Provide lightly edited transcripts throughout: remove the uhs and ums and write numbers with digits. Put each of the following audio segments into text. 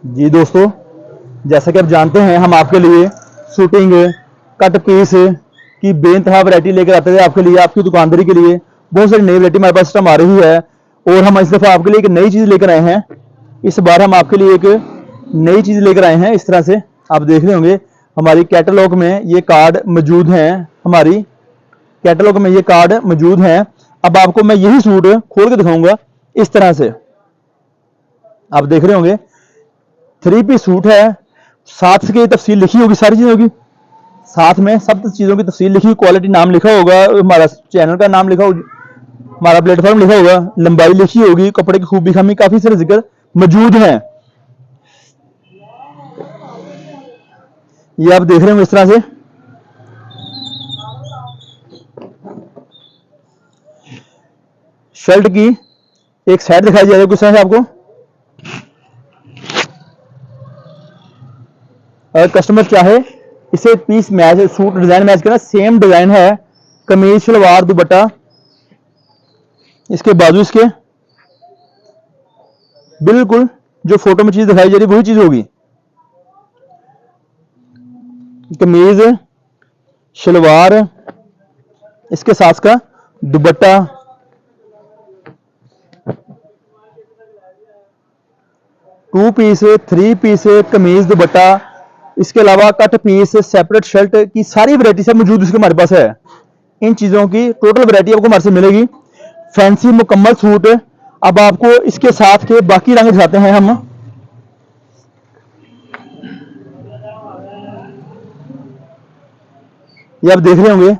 जी दोस्तों, जैसा कि आप जानते हैं हम आपके लिए शूटिंग कट पीस की बेइंतहा वैरायटी लेकर आते हैं आपके लिए, आपकी दुकानदारी के लिए बहुत सारी नई वैरायटी हमारे पास आ रही है। और हम इस दफ़ा आपके लिए एक नई चीज़ लेकर आए हैं। इस बार हम आपके लिए एक नई चीज़ लेकर आए हैं। इस तरह से आप देख रहे होंगे हमारी कैटलॉग में ये कार्ड मौजूद हैं। हमारी कैटलॉग में ये कार्ड मौजूद हैं। अब आपको मैं यही सूट खोल के दिखाऊंगा। इस तरह से आप देख रहे होंगे 3 पीस सूट है। साथ की तफसील लिखी होगी सारी चीज़ों की, साथ में सब चीज़ों की तफसील लिखी, क्वालिटी नाम लिखा होगा, हमारा चैनल का नाम लिखा होगा, हमारा प्लेटफॉर्म लिखा होगा, लंबाई लिखी होगी, कपड़े की खूबी खामी काफ़ी सारे जिक्र मौजूद हैं। ये आप देख रहे होंगे इस तरह से शर्ट की एक साइड दिखाई जा रही है कुछ तरह से आपको। अगर कस्टमर चाहे इसे piece match suit design match करना, सेम डिजाइन है, कमीज शलवार दुपट्टा, इसके बाजू इसके बिल्कुल जो फोटो में चीज दिखाई जा रही है वही चीज होगी। कमीज शलवार, इसके साथ का दुपट्टा, टू पीस, 3 पीस, कमीज दुपट्टा, इसके अलावा कट पीस, सेपरेट शर्ट की सारी वैरायटी सब मौजूद इसके हमारे पास है। इन चीजों की टोटल वैरायटी आपको हमारे से मिलेगी। फैंसी मुकम्मल सूट। अब आपको इसके साथ के बाकी रंग दिखाते हैं हम। ये आप देख रहे होंगे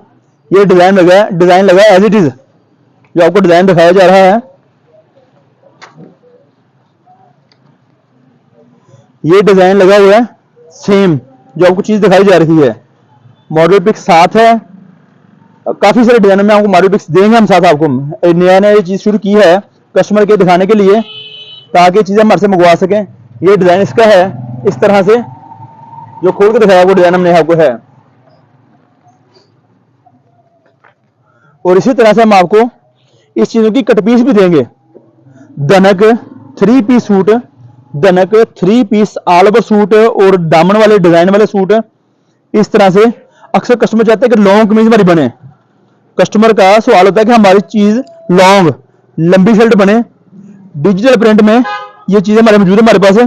ये डिजाइन लगा है एज इट इज, जो आपको डिजाइन दिखाया जा रहा है ये डिजाइन लगा हुआ है सेम जो आपको चीज दिखाई जा रही है। मॉडल पिक साथ है, काफी सारे डिजाइन में आपको मॉडल पिक्स देंगे हम साथ। आपको नया नया ये चीज शुरू की है कस्टमर के दिखाने के लिए, ताकि चीजें हमारे से मंगवा सकें। ये डिजाइन इसका है इस तरह से जो खोल के दिखाया वो डिजाइन हमने आपको है। और इसी तरह से हम आपको इस चीजों की कट पीस भी देंगे। दनक 3 पीस सूट, दनक 3 पीस ऑल ओवर सूट और दामन वाले डिजाइन वाले सूट। इस तरह से अक्सर कस्टमर चाहते हैं कि लॉन्ग कमीज हमारी बने। कस्टमर का सवाल होता है कि हमारी चीज लॉन्ग लंबी शर्ट बने। डिजिटल प्रिंट में ये चीजें हमारे मौजूद है हमारे पास।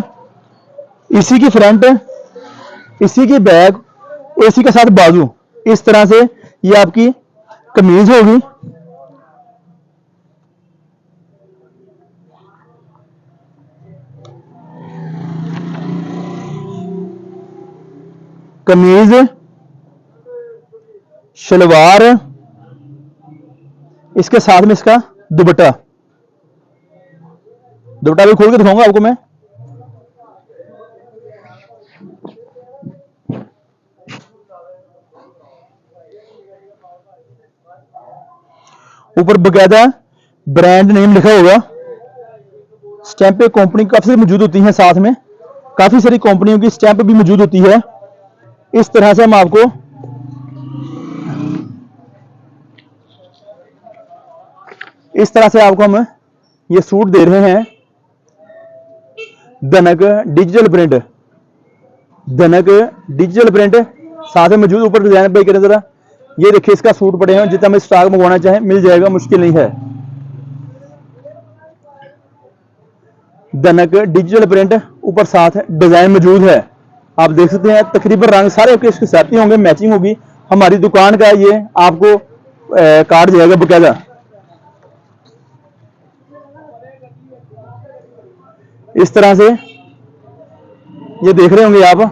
इसी की फ्रंट, इसी की बैक और इसी के साथ बाजू, इस तरह से ये आपकी कमीज होगी। कमीज शलवार, इसके साथ में इसका दुपट्टा भी खोल के दिखाऊंगा आपको मैं। ऊपर बकायदा ब्रांड नेम लिखा होगा, स्टैंप कंपनी काफी सारी मौजूद होती है, साथ में काफी सारी कंपनियों की स्टैंप भी मौजूद होती है। इस तरह से हम आपको हम ये सूट दे रहे हैं। दनक डिजिटल प्रिंट, दनक डिजिटल प्रिंट साथ में मौजूद। ऊपर डिजाइन पे करें जरा, ये देखिए इसका सूट पड़े हैं, जितना में स्टॉक मंगवाना चाहे मिल जाएगा, मुश्किल नहीं है। दनक डिजिटल प्रिंट, ऊपर साथ डिजाइन मौजूद है। आप देख सकते हैं तकरीबन रंग सारे आपके इसके साथ ही होंगे, मैचिंग होगी। हमारी दुकान का ये आपको कार्ड जाएगा बकायदा। इस तरह से ये देख रहे होंगे आप,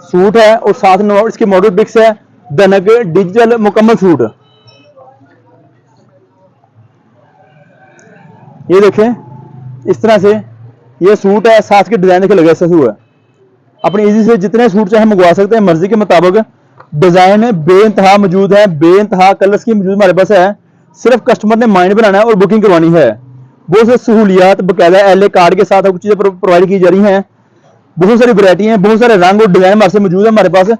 सूट है और साथ में इसके मॉडल पिक्स है। दनक डिजिटल मुकम्मल सूट, ये देखें इस तरह से ये सूट है। साथ के डिजाइन देखे लगे ऐसा हुआ है। अपनी इजी से जितने सूट चाहे मंगवा सकते हैं मर्जी के मुताबिक। डिजाइन बेइंतहा मौजूद है, बेइंतहा कलर्स की मौजूद हमारे पास है। सिर्फ कस्टमर ने माइंड बनाना है और बुकिंग करवानी है। बहुत से सहूलियात बकायदा एल ए कार्ड के साथ कुछ चीजें प्रोवाइड की जा रही हैं। बहुत सारी वैरायटी हैं, बहुत सारे रंग और डिजाइन हमारे से मौजूद है हमारे पास।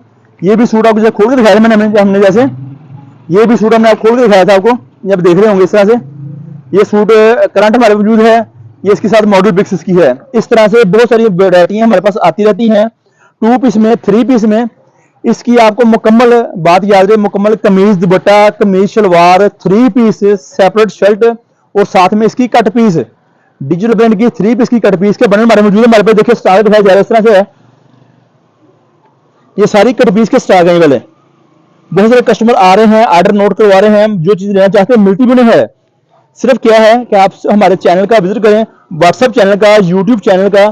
ये भी सूट आपको खोल के दिखाया था हमने जैसे ये भी सूट हमने आप खोल के दिखाया था आपको, जब देख रहे होंगे इस तरह से ये सूट करंट हमारे मौजूद है। ये इसके साथ मॉडल पिक्स इसकी है। इस तरह से बहुत सारी वैरायटियां हमारे पास आती रहती हैं, 2 पीस में, 3 पीस में। इसकी आपको मुकम्मल बात याद रहे, मुकम्मल कमीज dupatta, kameez shalwar, 3 piece separate shirt और साथ में इसकी कट पीस, डिजिटल ब्रांड की 3 पीस की कट पीस के बने हमारे मौजूद है। हमारे पास देखिए स्टाइल दिखाया जा रहा है, इस तरह से है। ये सारी कट पीस के स्टॉक है वाले। बहुत सारे कस्टमर आ रहे हैं, ऑर्डर नोट करवा रहे हैं, जो चीज लेना चाहते हैं मिलती भी नहीं है। सिर्फ क्या है कि आप हमारे चैनल का विजिट करें, व्हाट्सएप चैनल का, यूट्यूब चैनल का,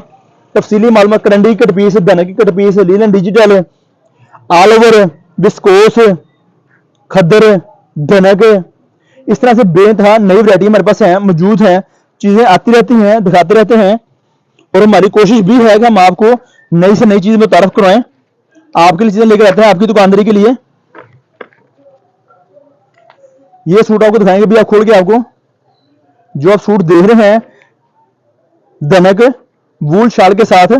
तफसीली मालूमात, करंडी की कट पीस, धनक की cut piece, linen digital, all over, viscose, खद्दर, धनक, इस तरह से बेनतहा नई वैरायटी हमारे पास है, मौजूद है। चीजें आती रहती हैं, दिखाते रहते हैं और हमारी कोशिश भी है कि हम आपको नई से नई चीज मुतारफ करवाएं, आपके लिए चीजें लेकर आते हैं आपकी दुकानदारी के लिए। ये सूट आपको दिखाएंगे भी, आप खोल के आपको जो आप सूट देख रहे हैं धनक वूल शाल के साथ,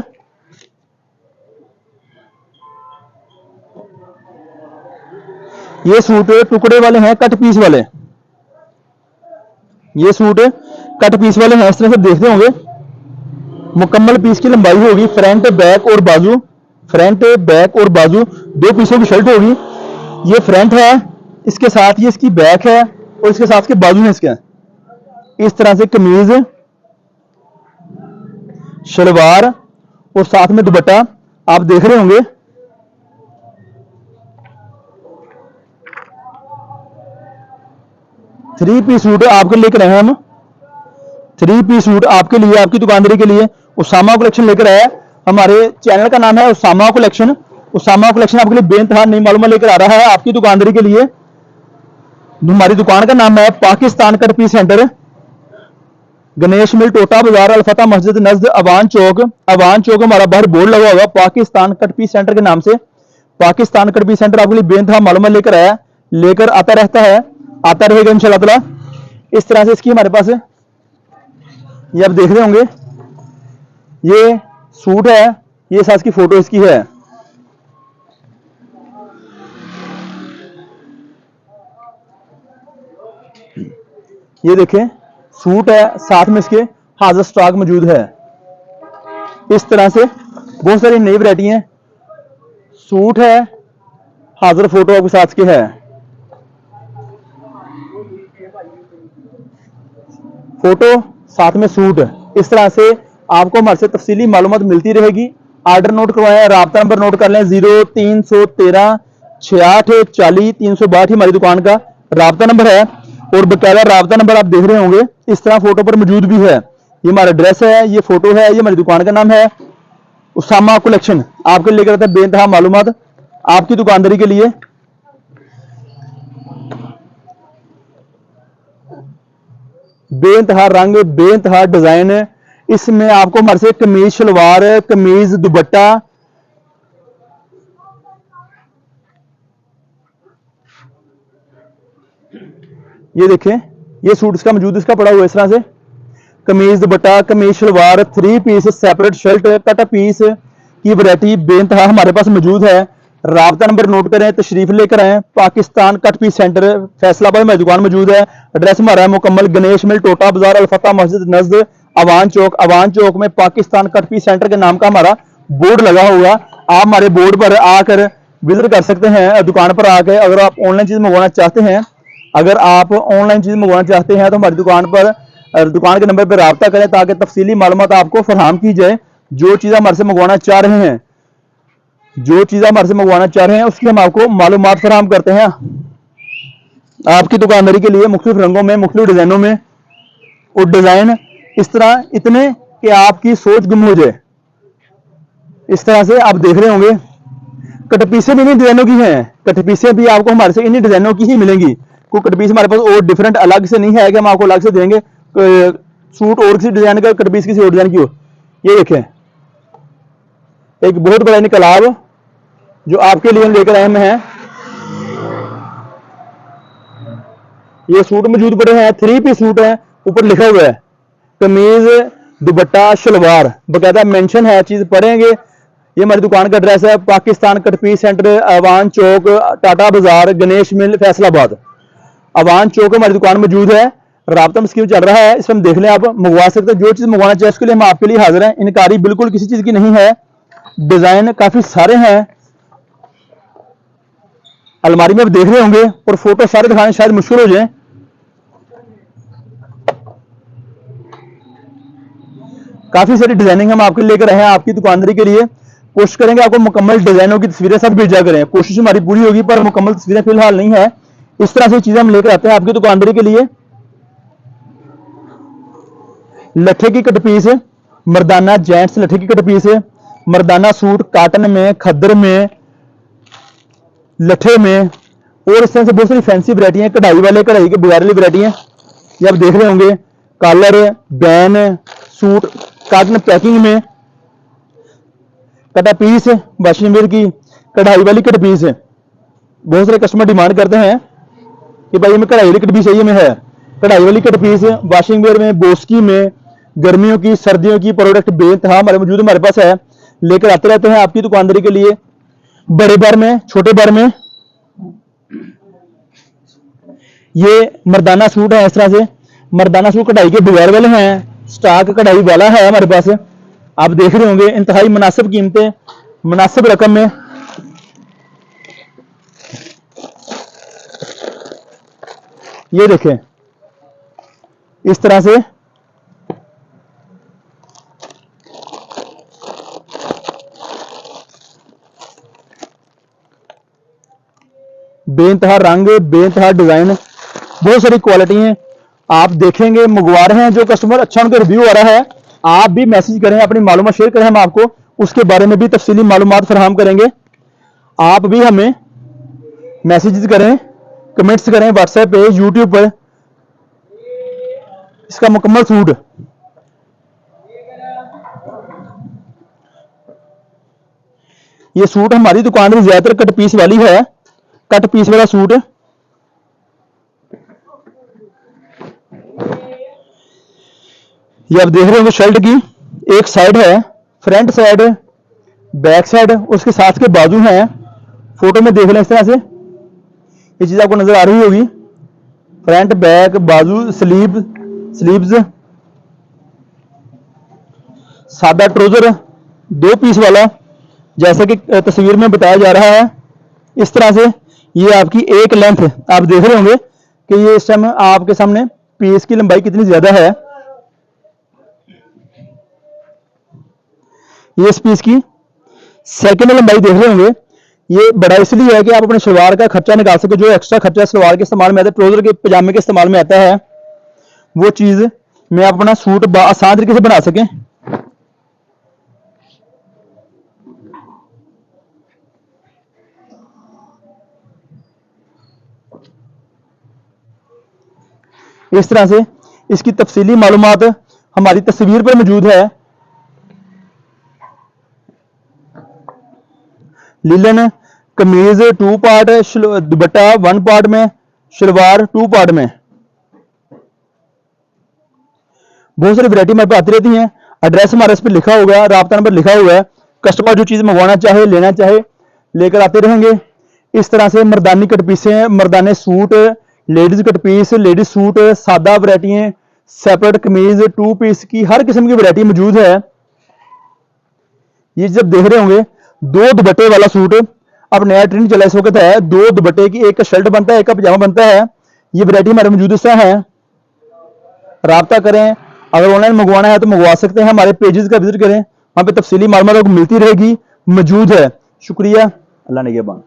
ये सूट टुकड़े वाले हैं, कट पीस वाले। ये सूट कट पीस वाले हैं, इस तरह से देखते होंगे। मुकम्मल पीस की लंबाई होगी, फ्रंट बैक और बाजू, फ्रंट बैक और बाजू 2 पीसों की शर्ट होगी। ये फ्रंट है, इसके साथ ये इसकी बैक है और इसके साथ के बाजू है इसके। इस तरह से कमीज, शलवार और साथ में दुपट्टा आप देख रहे होंगे। थ्री पीस सूट आपके लेकर आए हैं हम, 3 पीस सूट आपके लिए, आपकी दुकानदारी के लिए उसामा कलेक्शन लेकर आया। हमारे चैनल का नाम है उसामा कलेक्शन। उसामा कलेक्शन आपके लिए बेनतहा नई मालूमात लेकर आ रहा है आपकी दुकानदारी के लिए। हमारी दुकान का नाम है Pakistan cut piece centre, Ganesh mill, Tota बाजार, अलफता मस्जिद नजद अवान चौक। अवान चौक हमारा बाहर बोर्ड लगा होगा पाकिस्तान कट पीस सेंटर के नाम से। पाकिस्तान कट पीस सेंटर आपके लिए बेनतहा मालूमात लेकर आया, लेकर आता रहता है, आता रहेगा इंशाल्लाह ताला। इस तरह से इसकी हमारे पास ये आप देख रहे होंगे, ये सूट है, ये साथ की फोटो इसकी है। ये देखें सूट है, साथ में इसके हाजिर स्टॉक मौजूद है। इस तरह से बहुत सारी नई वैरायटी हैं, सूट है, हाजिर फोटो आपके साथ के है, फोटो साथ में सूट। इस तरह से आपको हमारे से तफसीली मालूमात मिलती रहेगी। ऑर्डर नोट करवाएं, राब्ता नंबर नोट कर लें, 0313 68 40 362 हमारी दुकान का राब्ता नंबर है और बकायदा राब्ता नंबर आप देख रहे होंगे इस तरह फोटो पर मौजूद भी है। ये हमारा एड्रेस है, ये फोटो है, ये हमारी दुकान का नाम है उसामा कलेक्शन। आपके लेकर आते हैं बेनतहा मालूमात आपकी दुकानदारी के लिए। बेनतहा रंग, बेनतहा डिजाइन, इसमें आपको हमारे से कमीज शलवार, कमीज दुपट्टा, ये देखें ये सूट इसका मौजूद, इसका पड़ा हुआ इस तरह से kameez dupatta, kameez shalwar, 3 piece separate shirt, cut piece की वैरायटी बेनतहा हमारे पास मौजूद है। राब्ता नंबर नोट करें, तशरीफ लेकर आए। Pakistan cut piece centre Faisalabad में दुकान मौजूद है। एड्रेस हमारा है मुकम्मल गणेश मिल, टोटा बाजार, अलफता मस्जिद नजद अवान चौक। अवान चौक में पाकिस्तान कट पीस सेंटर के नाम का हमारा बोर्ड लगा हुआ। आप हमारे बोर्ड पर आकर विजिट कर सकते हैं, दुकान पर आकर। अगर आप ऑनलाइन चीज मंगवाना चाहते हैं, अगर आप ऑनलाइन चीज मंगवाना चाहते हैं तो हमारी दुकान पर, दुकान के नंबर पर राब्ता करें ताकि तफसीली मालूमात आपको फराहम की जाए। जो चीज़ हमारे से मंगवाना चाह रहे हैं, जो चीज़ हमारे से मंगवाना चाह रहे हैं उसकी हम आपको मालूमात फराहम करते हैं आपकी दुकानदारी के लिए, मुख्तलिफ रंगों में, मुख्तलिफ डिजाइनों में। और डिजाइन इस तरह इतने कि आपकी सोच गुम हो जाए। इस तरह से आप देख रहे होंगे कटपीसें भी इन्हीं डिजाइनों की हैं, कटपीसें भी आपको हमारे से इन्हीं डिजाइनों की ही मिलेंगी। कोई कटपीस हमारे पास और डिफरेंट अलग से नहीं है कि हम आपको अलग से देंगे सूट और किसी डिजाइन का, कटपीस किसी और डिजाइन की हो। ये देखें एक बहुत बड़ा निकलाब जो आपके लिए हम लेकर आए हैं। ये सूट मौजूद पड़े हैं, 3 पीस सूट है, ऊपर लिखा हुआ है कमीज दुपट्टा शलवार, बकायदा मेंशन है, चीज पढ़ेंगे। ये हमारी दुकान का एड्रेस है Pakistan cut piece centre, Awan चौक, टाटा बाजार, गणेश मिल, फैसलाबाद। अवान चौक हमारी दुकान मौजूद है। राब्ता में स्कीम चल रहा है, इसमें हम देख लें, आप मंगवा सकते हैं। जो चीज़ मंगवाना चाहिए उसके लिए हम आपके लिए हाजिर हैं। इनकारी बिल्कुल किसी चीज़ की नहीं है। डिज़ाइन काफ़ी सारे हैं, अलमारी में आप देख रहे होंगे, और फोटो सारे दिखाने शायद मुश्किल हो जाए। काफी सारी डिजाइनिंग हम आपके लेकर आए हैं आपकी दुकानदारी के लिए। कोशिश करेंगे आपको मुकम्मल डिजाइनों की तस्वीरें सब भेजा करें, कोशिश हमारी पूरी होगी, पर मुकम्मल तस्वीरें फिलहाल नहीं है। इस तरह से चीजें हम लेकर आते हैं आपकी दुकानदारी के लिए। लट्ठे की कट पीस, मर्दाना जेंट्स लट्ठे की कट पीस, मर्दाना सूट काटन में, खद्दर में, लट्ठे में, और इस तरह से बहुत सारी फैंसी वैरायटी है। कढ़ाई वाले, कढ़ाई के बगैर वाली वैरायटी है, ये आप देख रहे होंगे। कॉलर, बैन, सूट काटन पैकिंग में, कटा पीस, वाशिंग वेयर की कढ़ाई वाली कट पीस है। बहुत सारे कस्टमर डिमांड करते हैं कि भाई हमें कढ़ाई वाली कट पीस चाहिए, में है कढ़ाई वाली कट पीस वाशिंग वेयर में, बोस्की में, गर्मियों की सर्दियों की प्रोडक्ट बेतहा हमारे मौजूद हमारे पास है, लेकर आते रहते हैं आपकी दुकानदारी के लिए, बड़े बार में, छोटे बार में। ये मर्दाना सूट है, इस तरह से मर्दाना सूट कढ़ाई के बगैर वाले हैं, स्टॉक कढ़ाई वाला है हमारे पास। आप देख रहे होंगे इंतहाई मुनासिब कीमतें, मुनासिब रकम में। ये देखें इस तरह से बेइंतहा रंग, बेइंतहा डिजाइन, बहुत सारी क्वालिटी हैं। आप देखेंगे मंगवा रहे हैं जो कस्टमर, अच्छा उनका रिव्यू आ रहा है, आप भी मैसेज करें, अपनी मालूमात शेयर करें, हम आपको उसके बारे में भी तफसीली मालूमात फराहम करेंगे। आप भी हमें मैसेज करें, कमेंट्स करें व्हाट्सएप पे, यूट्यूब पर। इसका मुकम्मल सूट, ये सूट हमारी दुकान में ज्यादातर कट पीस वाली है, कट पीस वाला सूट। ये आप देख रहे होंगे शर्ट की एक साइड है, फ्रंट साइड, बैक साइड, उसके साथ के बाजू हैं। फोटो में देख लें इस तरह से, ये चीज आपको नजर आ रही होगी। फ्रंट, बैक, बाजू, स्लीव्स, सादा ट्राउजर 2 पीस वाला, जैसे कि तस्वीर में बताया जा रहा है। इस तरह से ये आपकी एक लेंथ, आप देख रहे होंगे कि ये इस टाइम आपके सामने पीस की लंबाई कितनी ज्यादा है। ये इस पीस की सेकंड लंबाई देख रहे होंगे। ये बड़ा इसलिए है कि आप अपने सलवार का खर्चा निकाल सके, जो एक्स्ट्रा खर्चा सलवार के इस्तेमाल में आता है, ट्राउजर के पजामे के इस्तेमाल में आता है, वो चीज में आप अपना सूट आसान तरीके से बना सकें। इस तरह से इसकी तफसीली मालूमात हमारी तस्वीर पर मौजूद है। लिलन कमीज 2 पार्ट, दुपट्टा 1 पार्ट में, शलवार 2 पार्ट में, बहुत सारी वैरायटी हमारे पास आती रहती हैं। एड्रेस हमारे इस पर लिखा होगा, राब्ता नंबर लिखा हुआ है। कस्टमर जो चीज मंगवाना चाहे, लेना चाहे, लेकर आते रहेंगे। इस तरह से मर्दानी कट पीसें, मर्दाने suit, ladies cut piece, ladies suit, सादा वैरायटी, सेपरेट कमीज 2 पीस की हर किस्म की वैरायटी मौजूद है। ये जब देख रहे होंगे 2 दुपट्टे वाला सूट, अब नया ट्रेंड चला इस वक्त है, 2 दुपट्टे की, एक का शर्ट बनता है, एक का पजामा बनता है। ये वैरायटी हमारे मौजूद है। राब्ता करें, अगर ऑनलाइन मंगवाना है तो मंगवा सकते हैं, हमारे पेजेस का विजिट करें, वहां पे तफसीली मालूमात मिलती रहेगी, मौजूद है। शुक्रिया, अल्लाह निगहबान।